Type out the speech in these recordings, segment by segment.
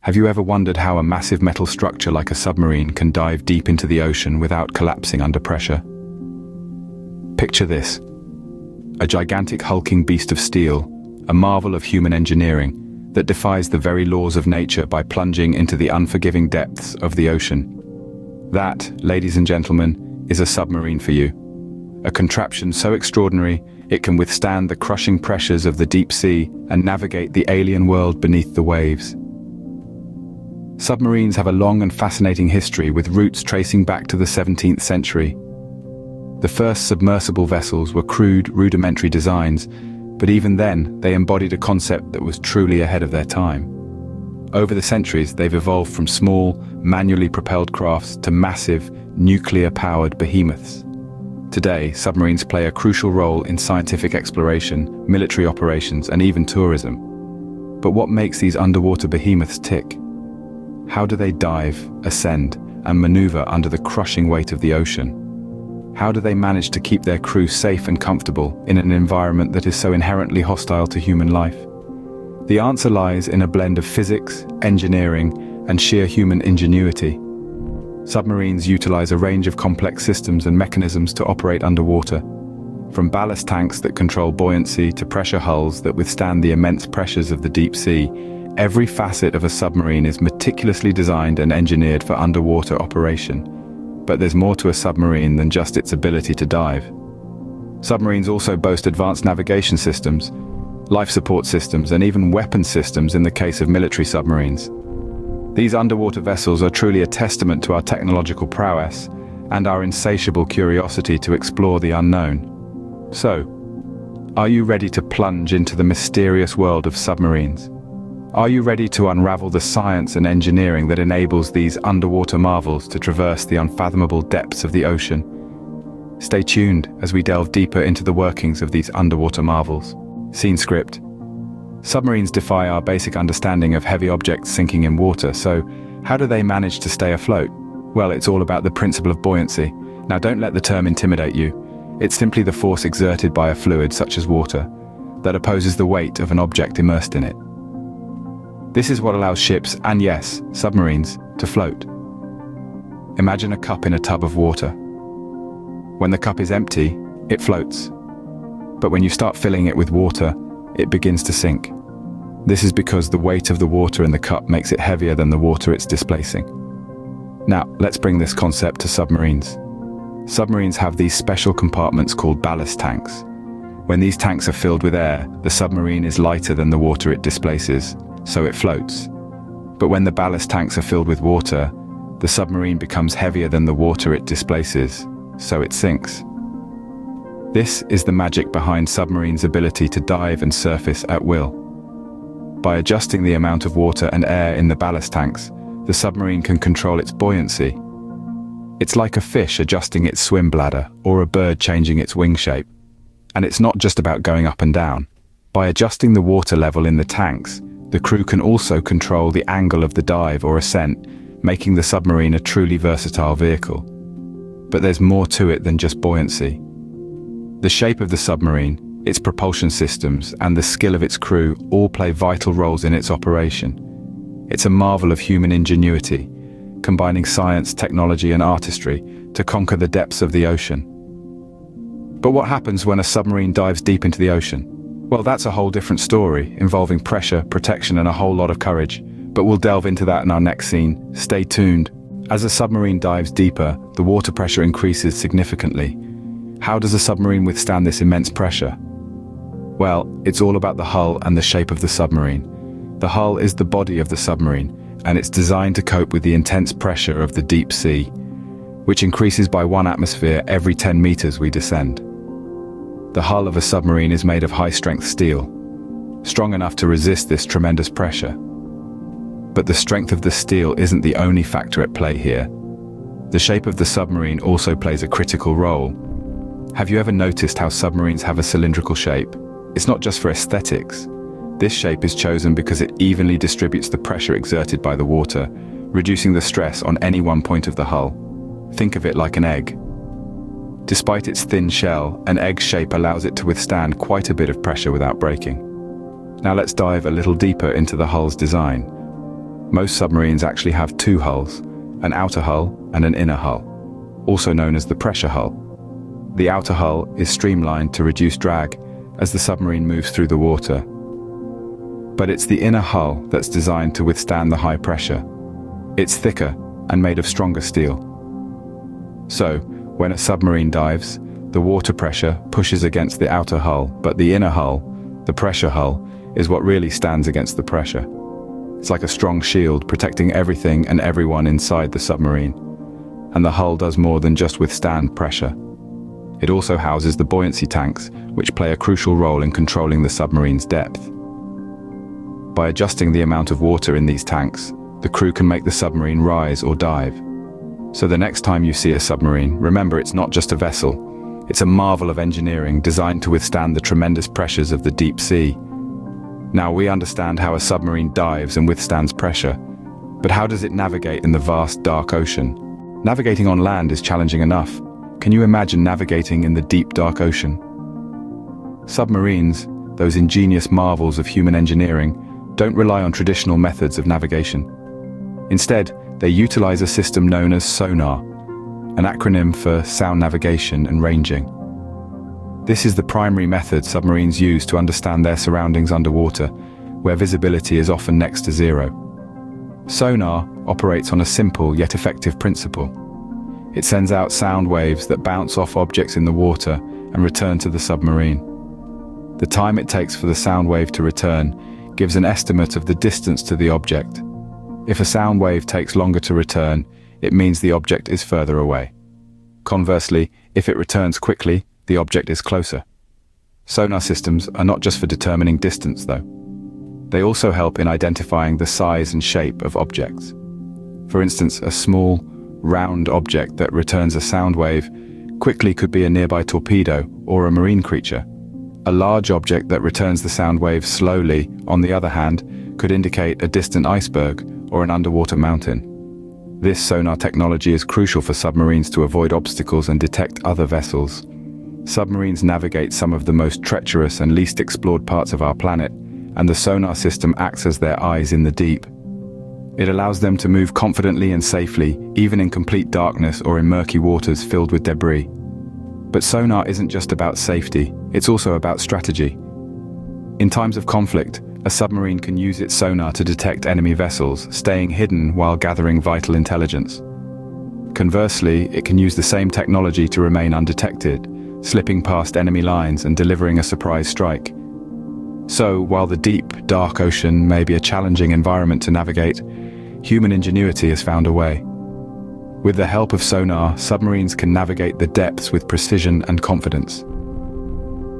Have you ever wondered how a massive metal structure like a submarine can dive deep into the ocean without collapsing under pressure? Picture this: a gigantic hulking beast of steel, a marvel of human engineering that defies the very laws of nature by plunging into the unforgiving depths of the ocean. That, ladies and gentlemen, is a submarine for you. A contraption so extraordinary it can withstand the crushing pressures of the deep sea and navigate the alien world beneath the waves. Submarines have a long and fascinating history, with roots tracing back to the 17th century. The first submersible vessels were crude, rudimentary designs, but even then, they embodied a concept that was truly ahead of their time. Over the centuries, they've evolved from small, manually propelled crafts to massive, nuclear-powered behemoths. Today, submarines play a crucial role in scientific exploration, military operations, and even tourism. But what makes these underwater behemoths tick? How do they dive, ascend, and maneuver under the crushing weight of the ocean? How do they manage to keep their crew safe and comfortable in an environment that is so inherently hostile to human life? The answer lies in a blend of physics, engineering, and sheer human ingenuity. Submarines utilize a range of complex systems and mechanisms to operate underwater. From ballast tanks that control buoyancy to pressure hulls that withstand the immense pressures of the deep sea, every facet of a submarine is meticulously designed and engineered for underwater operation. But there's more to a submarine than just its ability to dive. Submarines also boast advanced navigation systems, life support systems, and even weapon systems in the case of military submarines. These underwater vessels are truly a testament to our technological prowess and our insatiable curiosity to explore the unknown. So, are you ready to plunge into the mysterious world of submarines? Are you ready to unravel the science and engineering that enables these underwater marvels to traverse the unfathomable depths of the ocean? Stay tuned as we delve deeper into the workings of these underwater marvels. Scene script. Submarines defy our basic understanding of heavy objects sinking in water, so how do they manage to stay afloat? Well, it's all about the principle of buoyancy. Now, don't let the term intimidate you. It's simply the force exerted by a fluid such as water that opposes the weight of an object immersed in it. This is what allows ships, and yes, submarines, to float. Imagine a cup in a tub of water. When the cup is empty, it floats. But when you start filling it with water, it begins to sink. This is because the weight of the water in the cup makes it heavier than the water it's displacing. Now, let's bring this concept to submarines. Submarines have these special compartments called ballast tanks. When these tanks are filled with air, the submarine is lighter than the water it displaces, so it floats. But when the ballast tanks are filled with water, the submarine becomes heavier than the water it displaces, so it sinks. This is the magic behind submarines' ability to dive and surface at will. By adjusting the amount of water and air in the ballast tanks, the submarine can control its buoyancy. It's like a fish adjusting its swim bladder or a bird changing its wing shape. And it's not just about going up and down. By adjusting the water level in the tanks, the crew can also control the angle of the dive or ascent, making the submarine a truly versatile vehicle. But there's more to it than just buoyancy. The shape of the submarine, its propulsion systems, and the skill of its crew all play vital roles in its operation. It's a marvel of human ingenuity, combining science, technology, and artistry to conquer the depths of the ocean. But what happens when a submarine dives deep into the ocean? Well, that's a whole different story, involving pressure, protection, and a whole lot of courage. But we'll delve into that in our next scene. Stay tuned. As a submarine dives deeper, the water pressure increases significantly. How does a submarine withstand this immense pressure? Well, it's all about the hull and the shape of the submarine. The hull is the body of the submarine, and it's designed to cope with the intense pressure of the deep sea, which increases by 1 atmosphere every 10 meters we descend. The hull of a submarine is made of high-strength steel, strong enough to resist this tremendous pressure. But the strength of the steel isn't the only factor at play here. The shape of the submarine also plays a critical role. Have you ever noticed how submarines have a cylindrical shape? It's not just for aesthetics. This shape is chosen because it evenly distributes the pressure exerted by the water, reducing the stress on any one point of the hull. Think of it like an egg. Despite its thin shell, an egg shape allows it to withstand quite a bit of pressure without breaking. Now let's dive a little deeper into the hull's design. Most submarines actually have two hulls, an outer hull and an inner hull, also known as the pressure hull. The outer hull is streamlined to reduce drag as the submarine moves through the water. But it's the inner hull that's designed to withstand the high pressure. It's thicker and made of stronger steel. So, when a submarine dives, the water pressure pushes against the outer hull, but the inner hull, the pressure hull, is what really stands against the pressure. It's like a strong shield protecting everything and everyone inside the submarine. And the hull does more than just withstand pressure. It also houses the buoyancy tanks, which play a crucial role in controlling the submarine's depth. By adjusting the amount of water in these tanks, the crew can make the submarine rise or dive. So the next time you see a submarine, remember it's not just a vessel. It's a marvel of engineering designed to withstand the tremendous pressures of the deep sea. Now we understand how a submarine dives and withstands pressure, but how does it navigate in the vast, dark ocean? Navigating on land is challenging enough. Can you imagine navigating in the deep, dark ocean? Submarines, those ingenious marvels of human engineering, don't rely on traditional methods of navigation. Instead, they utilize a system known as sonar, an acronym for sound navigation and ranging. This is the primary method submarines use to understand their surroundings underwater, where visibility is often next to zero. Sonar operates on a simple yet effective principle. It sends out sound waves that bounce off objects in the water and return to the submarine. The time it takes for the sound wave to return gives an estimate of the distance to the object. If a sound wave takes longer to return, it means the object is further away. Conversely, if it returns quickly, the object is closer. Sonar systems are not just for determining distance, though. They also help in identifying the size and shape of objects. For instance, a small, round object that returns a sound wave quickly could be a nearby torpedo or a marine creature. A large object that returns the sound wave slowly, on the other hand, could indicate a distant iceberg or an underwater mountain. This sonar technology is crucial for submarines to avoid obstacles and detect other vessels. Submarines navigate some of the most treacherous and least explored parts of our planet, and the sonar system acts as their eyes in the deep. It allows them to move confidently and safely, even in complete darkness or in murky waters filled with debris. But sonar isn't just about safety, it's also about strategy. In times of conflict, a submarine can use its sonar to detect enemy vessels, staying hidden while gathering vital intelligence. Conversely, it can use the same technology to remain undetected, slipping past enemy lines and delivering a surprise strike. So, while the deep, dark ocean may be a challenging environment to navigate, human ingenuity has found a way. With the help of sonar, submarines can navigate the depths with precision and confidence.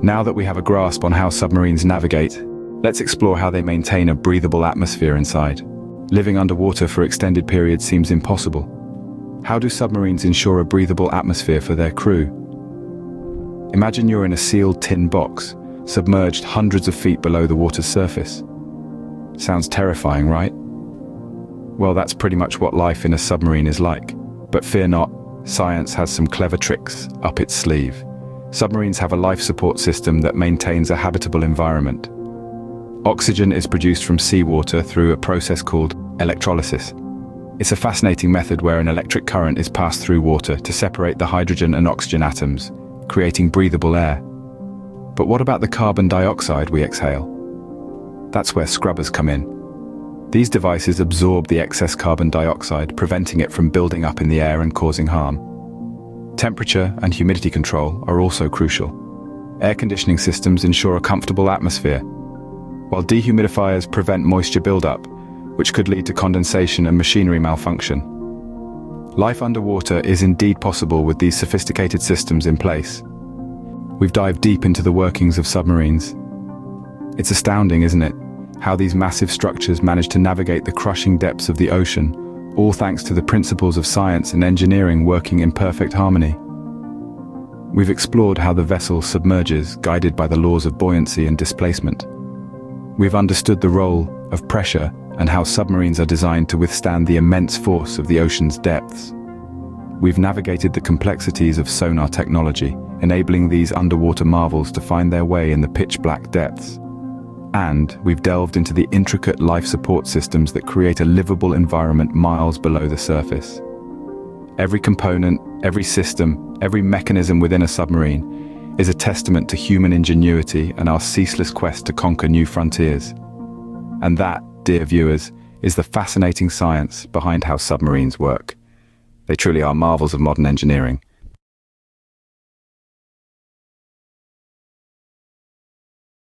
Now that we have a grasp on how submarines navigate, let's explore how they maintain a breathable atmosphere inside. Living underwater for extended periods seems impossible. How do submarines ensure a breathable atmosphere for their crew? Imagine you're in a sealed tin box, submerged hundreds of feet below the water's surface. Sounds terrifying, right? Well, that's pretty much what life in a submarine is like. But fear not, science has some clever tricks up its sleeve. Submarines have a life support system that maintains a habitable environment. Oxygen is produced from seawater through a process called electrolysis. It's a fascinating method where an electric current is passed through water to separate the hydrogen and oxygen atoms, creating breathable air. But what about the carbon dioxide we exhale? That's where scrubbers come in. These devices absorb the excess carbon dioxide, preventing it from building up in the air and causing harm. Temperature and humidity control are also crucial. Air conditioning systems ensure a comfortable atmosphere, while dehumidifiers prevent moisture buildup, which could lead to condensation and machinery malfunction. Life underwater is indeed possible with these sophisticated systems in place. We've dived deep into the workings of submarines. It's astounding, isn't it? How these massive structures manage to navigate the crushing depths of the ocean, all thanks to the principles of science and engineering working in perfect harmony. We've explored how the vessel submerges, guided by the laws of buoyancy and displacement. We've understood the role of pressure and how submarines are designed to withstand the immense force of the ocean's depths. We've navigated the complexities of sonar technology, enabling these underwater marvels to find their way in the pitch-black depths. And we've delved into the intricate life support systems that create a livable environment miles below the surface. Every component, every system, every mechanism within a submarine is a testament to human ingenuity and our ceaseless quest to conquer new frontiers. And that, dear viewers, is the fascinating science behind how submarines work. They truly are marvels of modern engineering.